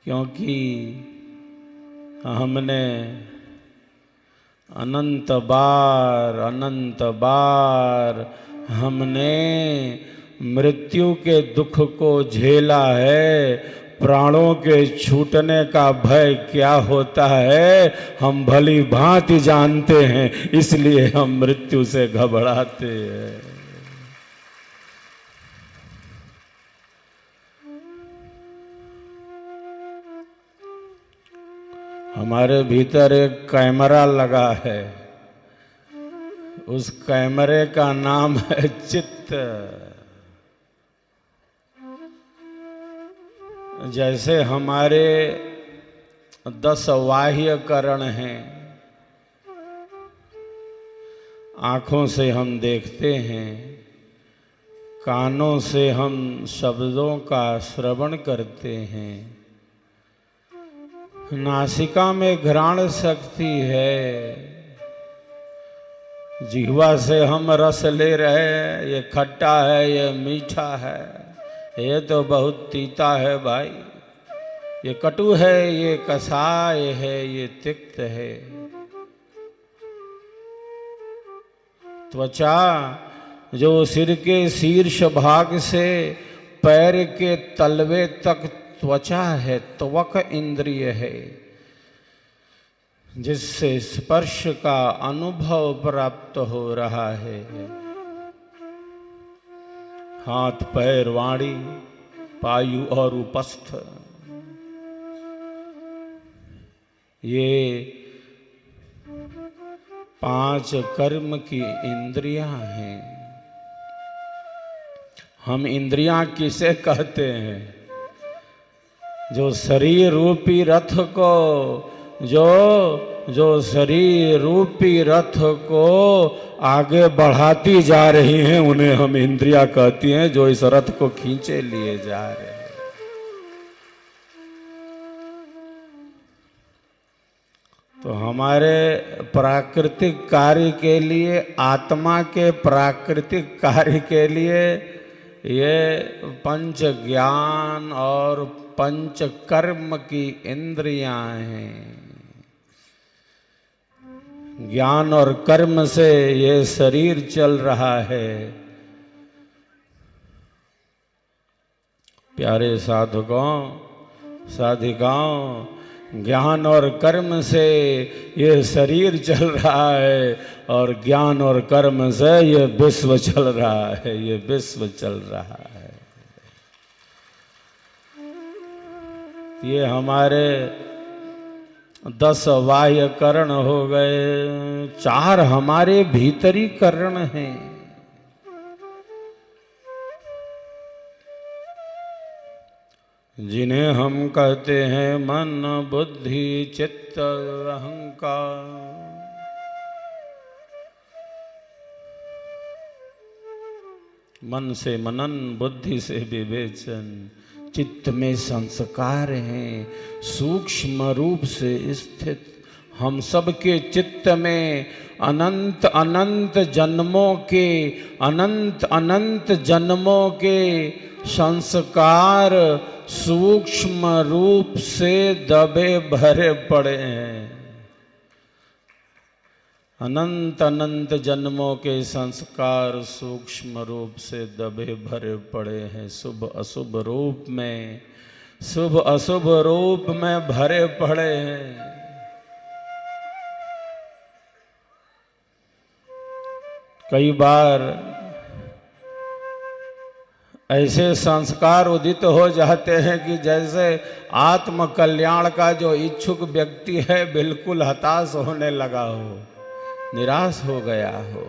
क्योंकि हमने अनंत बार हमने मृत्यु के दुख को झेला है। प्राणों के छूटने का भय क्या होता है हम भली भांति जानते हैं, इसलिए हम मृत्यु से घबराते हैं। हमारे भीतर एक कैमरा लगा है, उस कैमरे का नाम है चित्त। जैसे हमारे 10 बाह्य करण हैं, आँखों से हम देखते हैं, कानों से हम शब्दों का श्रवण करते हैं, नासिका में घ्राण शक्ति है, जिह्वा से हम रस ले रहे हैं, ये खट्टा है, ये मीठा है, ये तो बहुत तीता है भाई, ये कटु है, ये कसाय है, ये तिक्त है। त्वचा जो सिर के शीर्ष भाग से पैर के तलवे तक त्वचा है, त्वक इंद्रिय है, जिससे स्पर्श का अनुभव प्राप्त हो रहा है। हाथ पैर वाणी पायु और उपस्थ, ये 5 कर्म की इंद्रियां हैं। हम इंद्रियां किसे कहते हैं? जो शरीर रूपी रथ को जो शरीर रूपी रथ को आगे बढ़ाती जा रही हैं, उन्हें हम इंद्रियां कहती हैं, जो इस रथ को खींचे लिए जा रहे हैं। तो हमारे प्राकृतिक कार्य के लिए, आत्मा के प्राकृतिक कार्य के लिए ये 5 ज्ञान और 5 कर्म की इंद्रियां हैं। ज्ञान और कर्म से ये शरीर चल रहा है। प्यारे साधकों साधिकाओं, ज्ञान और कर्म से ये शरीर चल रहा है और ज्ञान और कर्म से ये विश्व चल रहा है, ये विश्व चल रहा है। ये हमारे 10 बाह्य करण हो गए, 4 हमारे भीतरी करण हैं। जिन्हें हम कहते हैं मन बुद्धि चित्त अहंकार। मन से मनन, बुद्धि से विवेचन, चित्त में संस्कार हैं सूक्ष्म रूप से स्थित। हम सब के चित्त में अनंत अनंत जन्मों के संस्कार सूक्ष्म रूप से दबे भरे पड़े हैं। अनंत जन्मों के संस्कार सूक्ष्म रूप से दबे भरे पड़े हैं। शुभ अशुभ रूप में भरे पड़े हैं। कई बार ऐसे संस्कार उदित हो जाते हैं कि जैसे आत्म कल्याण का जो इच्छुक व्यक्ति है बिल्कुल हताश होने लगा हो, निराश हो गया हो।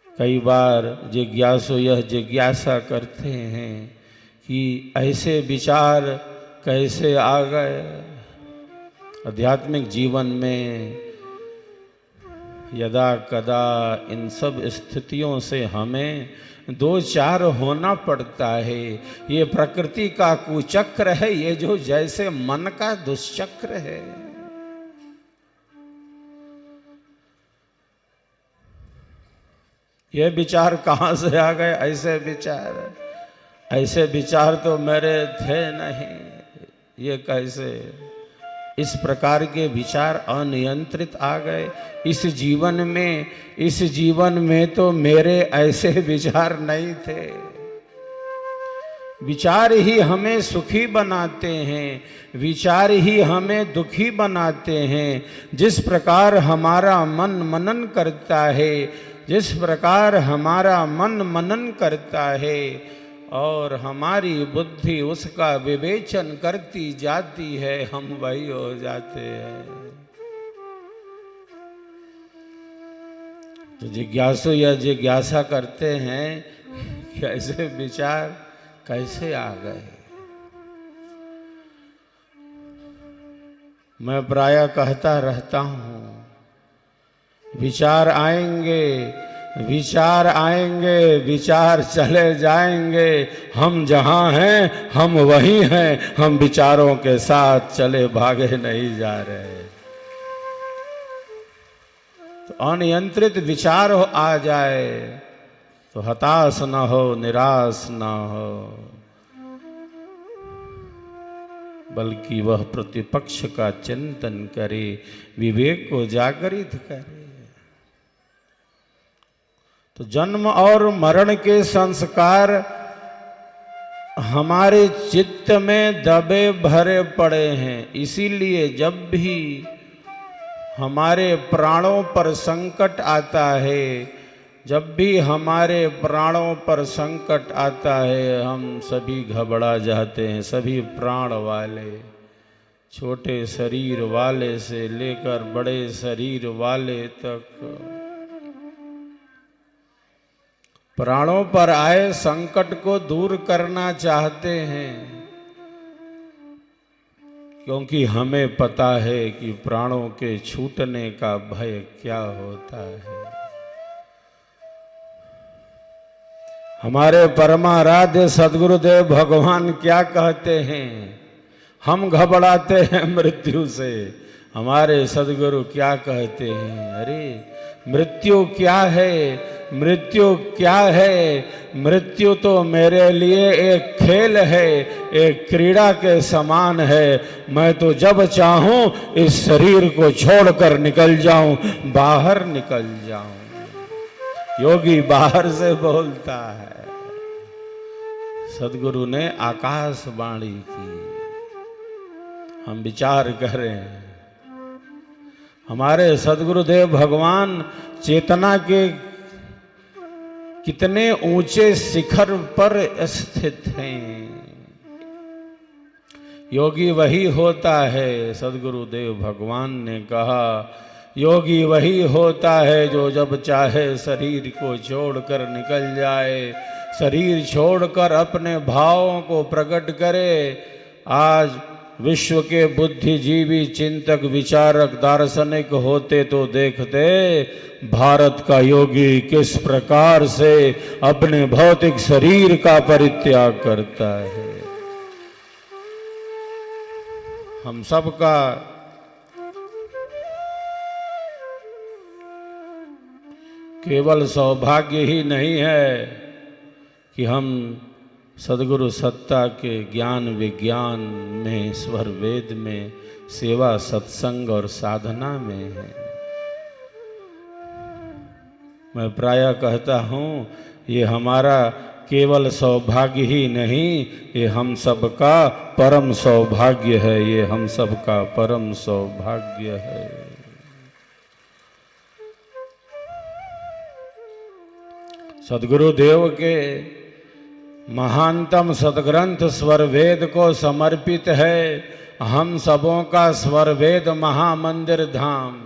कई बार जिज्ञासु यह जिज्ञासा करते हैं कि ऐसे विचार कैसे आ गए। आध्यात्मिक जीवन में यदा कदा इन सब स्थितियों से हमें 2-4 होना पड़ता है। ये प्रकृति का कुचक्र है, ये जो जैसे मन का दुष्चक्र है। ये विचार कहाँ से आ गए? ऐसे विचार ऐसे विचार तो मेरे थे नहीं, ये कैसे? इस प्रकार के विचार अनियंत्रित आ गए इस जीवन में तो मेरे ऐसे विचार नहीं थे। विचार ही हमें सुखी बनाते हैं, विचार ही हमें दुखी बनाते हैं। जिस प्रकार हमारा मन मनन करता है, जिस प्रकार हमारा मन मनन करता है और हमारी बुद्धि उसका विवेचन करती जाती है, हम वही हो जाते हैं। तो जिज्ञासु या जिज्ञासा करते हैं कि ऐसे विचार कैसे आ गए। मैं प्रायः कहता रहता हूं, विचार आएंगे, विचार आएंगे, विचार चले जाएंगे, हम जहां हैं हम वहीं हैं, हम विचारों के साथ चले भागे नहीं जा रहे। तो अनियंत्रित विचार आ जाए तो हताश न हो, निराश न हो, बल्कि वह प्रतिपक्ष का चिंतन करे, विवेक को जागृत करे। तो जन्म और मरण के संस्कार हमारे चित्त में दबे भरे पड़े हैं। इसीलिए जब भी हमारे प्राणों पर संकट आता है, जब भी हमारे प्राणों पर संकट आता है, हम सभी घबरा जाते हैं। सभी प्राण वाले, छोटे शरीर वाले से लेकर बड़े शरीर वाले तक, प्राणों पर आए संकट को दूर करना चाहते हैं, क्योंकि हमें पता है कि प्राणों के छूटने का भय क्या होता है। हमारे परमाराध्य सद्गुरुदेव भगवान क्या कहते हैं? हम घबराते हैं मृत्यु से, हमारे सद्गुरु क्या कहते हैं? अरे मृत्यु क्या है, मृत्यु क्या है? मृत्यु तो मेरे लिए एक खेल है, एक क्रीड़ा के समान है। मैं तो जब चाहूं इस शरीर को छोड़कर निकल जाऊं, बाहर निकल जाऊं। योगी बाहर से बोलता है। सद्गुरु ने आकाशवाणी की, हम विचार करें। हमारे सद्गुरुदेव भगवान चेतना के कितने ऊंचे शिखर पर स्थित हैं। योगी वही होता है, सद्गुरुदेव भगवान ने कहा, योगी वही होता है जो जब चाहे शरीर को छोड़कर निकल जाए, शरीर छोड़कर अपने भावों को प्रकट करे। आज विश्व के बुद्धिजीवी, चिंतक, विचारक, दार्शनिक होते तो देखते भारत का योगी किस प्रकार से अपने भौतिक शरीर का परित्याग करता है। हम सबका केवल सौभाग्य ही नहीं है कि हम सद्गुरु सत्ता के ज्ञान विज्ञान में, स्वर वेद में, सेवा सत्संग और साधना में है। मैं प्रायः कहता हूँ, ये हमारा केवल सौभाग्य ही नहीं, ये हम सबका परम सौभाग्य है, ये हम सबका परम सौभाग्य है। सद्गुरुदेव के महानतम सदग्रंथ स्वर वेद को समर्पित है हम सबों का स्वर वेद महामंदिर धाम।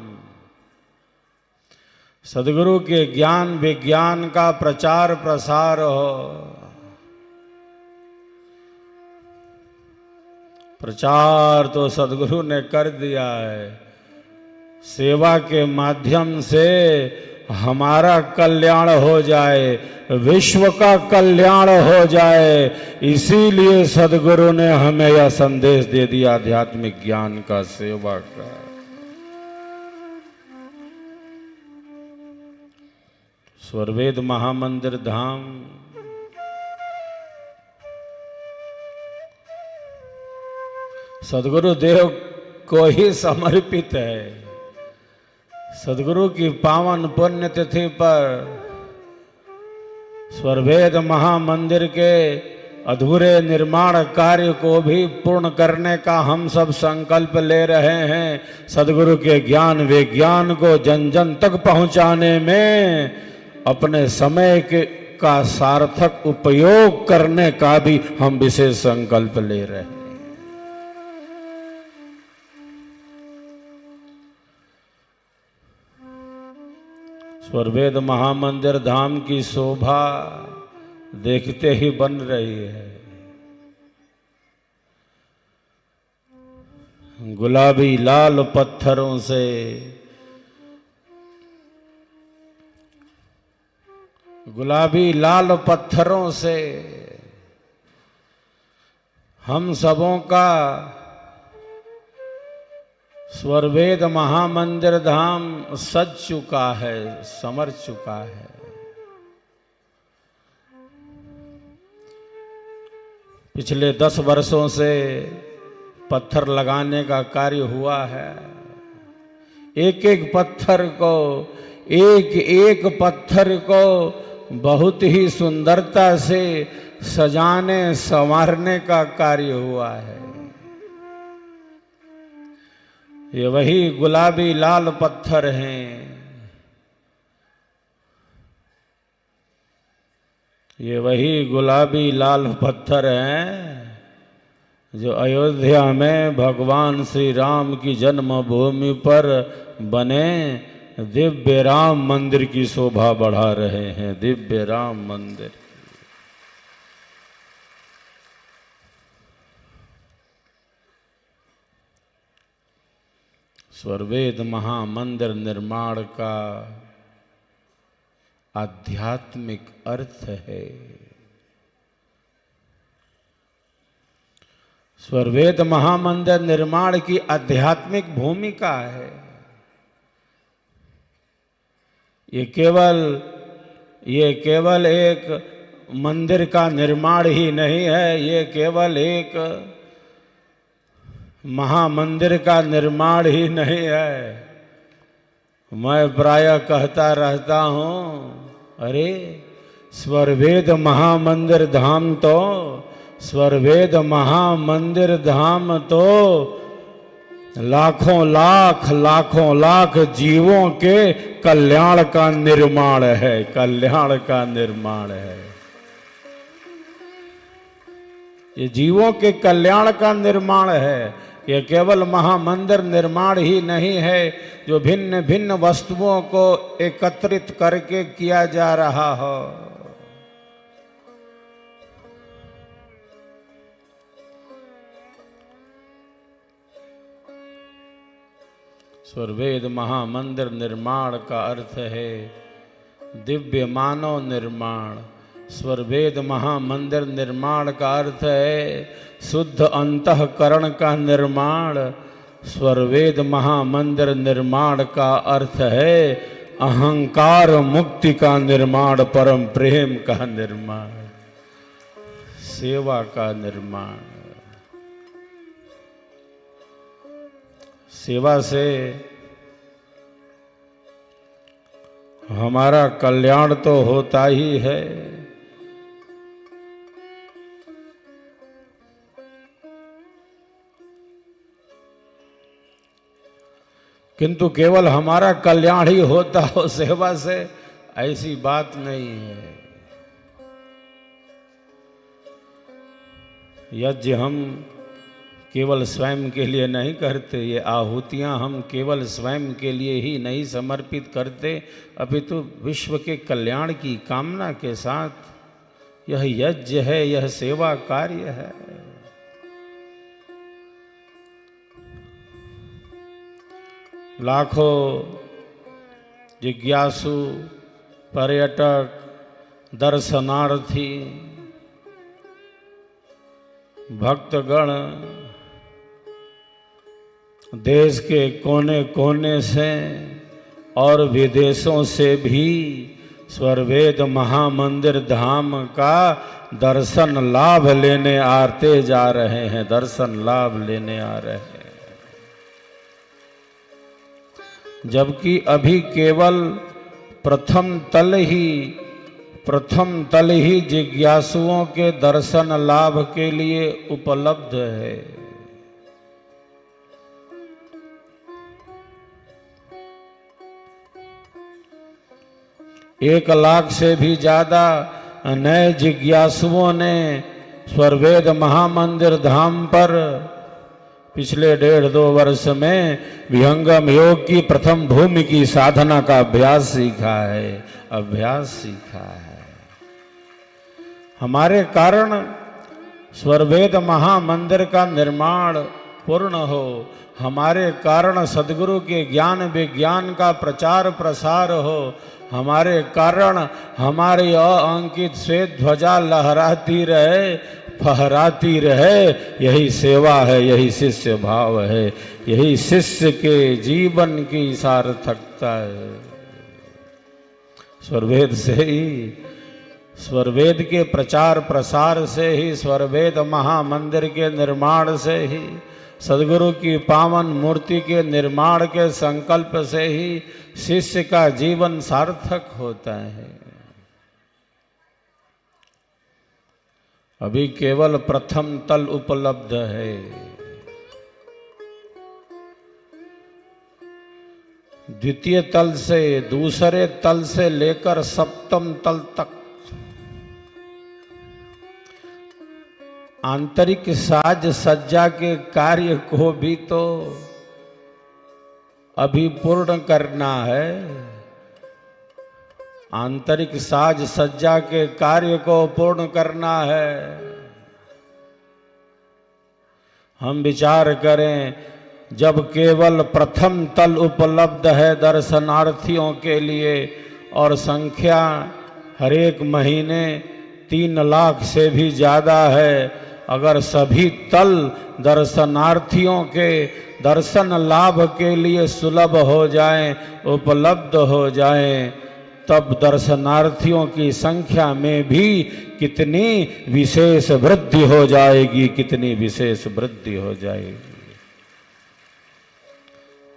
सद्गुरु के ज्ञान विज्ञान का प्रचार प्रसार हो। प्रचार तो सद्गुरु ने कर दिया है, सेवा के माध्यम से हमारा कल्याण हो जाए, विश्व का कल्याण हो जाए। इसीलिए सद्गुरु ने हमें यह संदेश दे दिया आध्यात्मिक ज्ञान का, सेवा का। स्वरवेद महामंदिर धाम सदगुरु देव को ही समर्पित है। सदगुरु की पावन पुण्य तिथि पर स्वरवेद महामंदिर के अधूरे निर्माण कार्य को भी पूर्ण करने का हम सब संकल्प ले रहे हैं। सदगुरु के ज्ञान विज्ञान को जन जन तक पहुंचाने में अपने समय का सार्थक उपयोग करने का भी हम विशेष संकल्प ले रहे हैं। स्वरवेद महामंदिर धाम की शोभा देखते ही बन रही है। गुलाबी लाल पत्थरों से हम सबों का स्वरवेद महामंदिर धाम सज चुका है, समर चुका है। पिछले 10 वर्षों से पत्थर लगाने का कार्य हुआ है। एक एक पत्थर को बहुत ही सुंदरता से सजाने संवारने का कार्य हुआ है। ये वही गुलाबी लाल पत्थर हैं, ये वही गुलाबी लाल पत्थर हैं जो अयोध्या में भगवान श्री राम की जन्मभूमि पर बने दिव्य राम मंदिर की शोभा बढ़ा रहे हैं। दिव्य राम मंदिर स्वरवेद महामंदिर निर्माण का आध्यात्मिक अर्थ है। स्वरवेद महामंदिर निर्माण की आध्यात्मिक भूमिका है। ये केवल एक मंदिर का निर्माण ही नहीं है, ये केवल एक महामंदिर का निर्माण ही नहीं है। मैं प्रायः कहता रहता हूँ, अरे स्वरवेद महामंदिर धाम तो लाखों लाख जीवों के कल्याण का निर्माण है, कल्याण का निर्माण है। ये जीवों के कल्याण का निर्माण है। ये केवल महामंदिर निर्माण ही नहीं है जो भिन्न भिन्न वस्तुओं को एकत्रित करके किया जा रहा हो। स्वरवेद महामंदिर निर्माण का अर्थ है दिव्य मानव निर्माण। स्वरवेद महामंदिर निर्माण का अर्थ है शुद्ध अंतःकरण का निर्माण। स्वरवेद महामंदिर निर्माण का अर्थ है अहंकार मुक्ति का निर्माण, परम प्रेम का निर्माण, सेवा का निर्माण। सेवा से हमारा कल्याण तो होता ही है, किंतु केवल हमारा कल्याण ही होता हो सेवा से, ऐसी बात नहीं है। यज्ञ हम केवल स्वयं के लिए नहीं करते, ये आहुतियां हम केवल स्वयं के लिए ही नहीं समर्पित करते, अपितु विश्व के कल्याण की कामना के साथ यह यज्ञ है, यह सेवा कार्य है। लाखों जिज्ञासु, पर्यटक, दर्शनार्थी, भक्तगण देश के कोने कोने से और विदेशों से भी स्वरवेद महामंदिर धाम का दर्शन लाभ लेने आते जा रहे हैं, दर्शन लाभ लेने आ रहे हैं। जबकि अभी केवल प्रथम तल ही जिज्ञासुओं के दर्शन लाभ के लिए उपलब्ध है। एक लाख से भी ज्यादा नए जिज्ञासुओं ने स्वरवेद महामंदिर धाम पर पिछले 1.5-2 वर्ष में विहंगम योग की प्रथम भूमि की साधना का अभ्यास सीखा है। हमारे कारण स्वरवेद महामंदिर का निर्माण पूर्ण हो, हमारे कारण सद्गुरु के ज्ञान विज्ञान का प्रचार प्रसार हो, हमारे कारण हमारी अंकित श्वेत ध्वजा लहराती रहे, फहराती रहे। यही सेवा है, यही शिष्य भाव है, यही शिष्य के जीवन की सार्थकता है। स्वरवेद से ही, स्वरवेद के प्रचार प्रसार से ही, स्वरवेद महामंदिर के निर्माण से ही, सद्गुरु की पावन मूर्ति के निर्माण के संकल्प से ही शिष्य का जीवन सार्थक होता है। अभी केवल प्रथम तल उपलब्ध है। द्वितीय तल से, दूसरे तल से लेकर सप्तम तल तक आंतरिक साज सज्जा के कार्य को भी तो अभी पूर्ण करना है। आंतरिक साज सज्जा के कार्य को पूर्ण करना है। हम विचार करें, जब केवल प्रथम तल उपलब्ध है दर्शनार्थियों के लिए और संख्या हर एक महीने 3 लाख से भी ज़्यादा है, अगर सभी तल दर्शनार्थियों के दर्शन लाभ के लिए सुलभ हो जाएं, उपलब्ध हो जाएं, तब दर्शनार्थियों की संख्या में भी कितनी विशेष वृद्धि हो जाएगी, कितनी विशेष वृद्धि हो जाएगी।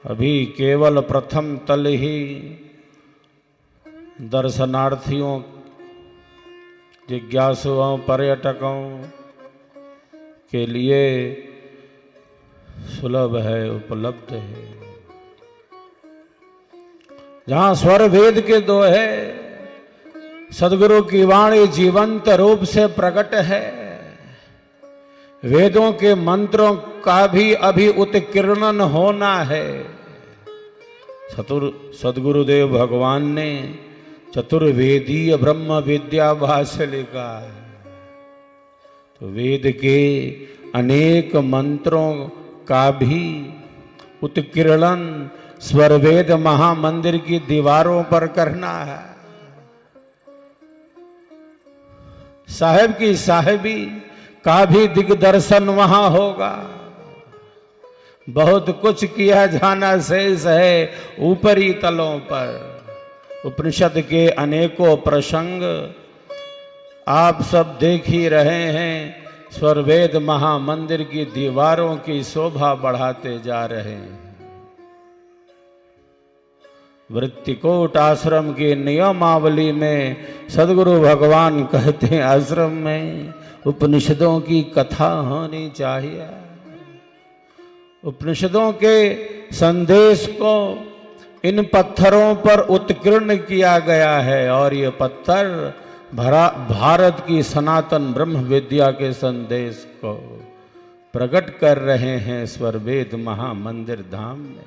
अभी केवल प्रथम तल ही दर्शनार्थियों, जिज्ञासुओं, पर्यटकों के लिए सुलभ है, उपलब्ध है। जहां स्वर वेद के दोहे, सद्गुरु की वाणी जीवंत रूप से प्रकट है, वेदों के मंत्रों का भी अभी उत्कीर्णन होना है। सद्गुरुदेव भगवान ने चतुर्वेदीय ब्रह्म विद्या भाष्य लिखा है, तो वेद के अनेक मंत्रों का भी उत्कीर्णन स्वरवेद महामंदिर की दीवारों पर करना है। साहेब की साहेबी का भी दिग्दर्शन वहां होगा। बहुत कुछ किया जाना शेष है ऊपरी तलों पर। उपनिषद के अनेकों प्रसंग आप सब देख ही रहे हैं, स्वरवेद महामंदिर की दीवारों की शोभा बढ़ाते जा रहे हैं। वृत्तिकोट आश्रम की नियमावली में सद्गुरु भगवान कहते हैं, आश्रम में उपनिषदों की कथा होनी चाहिए। उपनिषदों के संदेश को इन पत्थरों पर उत्कीर्ण किया गया है और ये पत्थर भारत की सनातन ब्रह्म विद्या के संदेश को प्रकट कर रहे हैं स्वरवेद महामंदिर धाम में।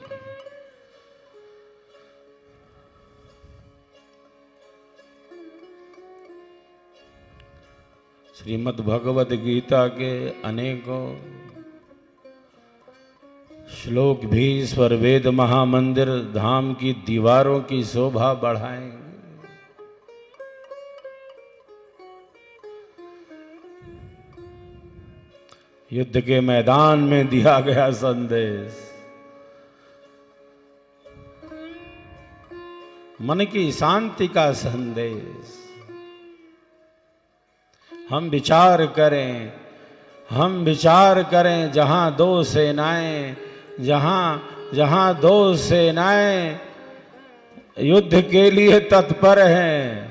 श्रीमद् भगवद गीता के अनेकों श्लोक भी स्वरवेद महामंदिर धाम की दीवारों की शोभा बढ़ाएंगे। युद्ध के मैदान में दिया गया संदेश मन की शांति का संदेश। हम विचार करें, हम विचार करें, जहां दो सेनाएं, जहां दो सेनाएं युद्ध के लिए तत्पर हैं,